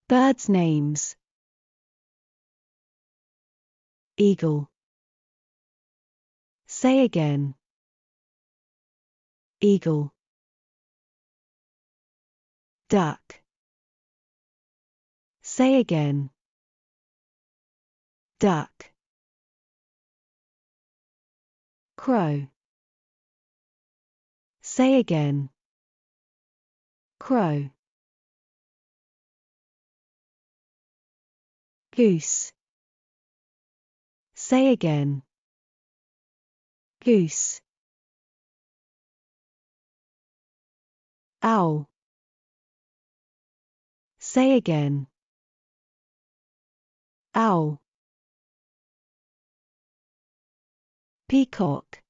Birds' names. Eagle. Say again. Eagle. Duck. Say again. Duck. Crow. Say again. Crow. Goose. Say again. Goose. Owl. Say again. Owl. Peacock.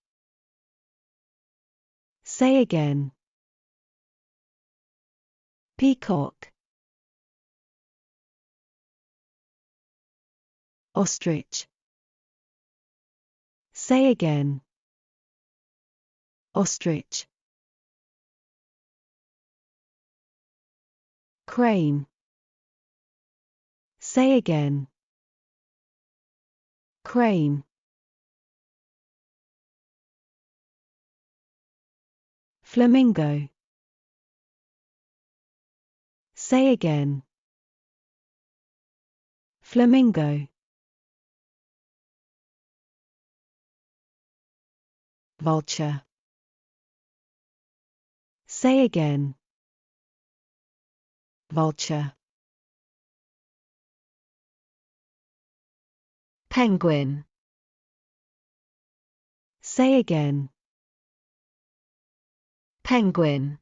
Say again. Peacock. Ostrich. Say again. Ostrich. Crane. Say again. Crane. Flamingo. Say again. Flamingo. Vulture. Say again. Vulture. Penguin. Say again. Penguin.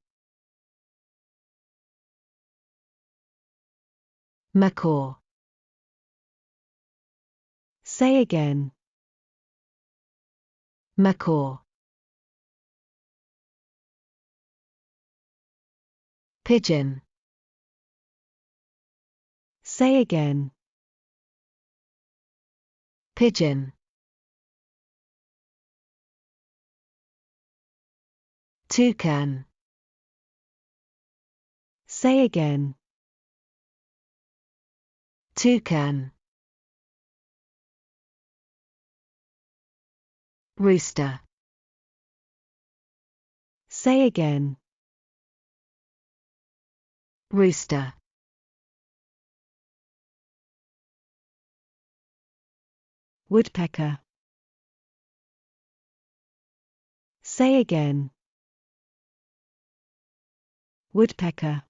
Macaw. Say again. Macaw. Pigeon. Say again. Pigeon. Toucan. Say again. Toucan. Rooster. Say again. Rooster. Woodpecker. Say again. Woodpecker.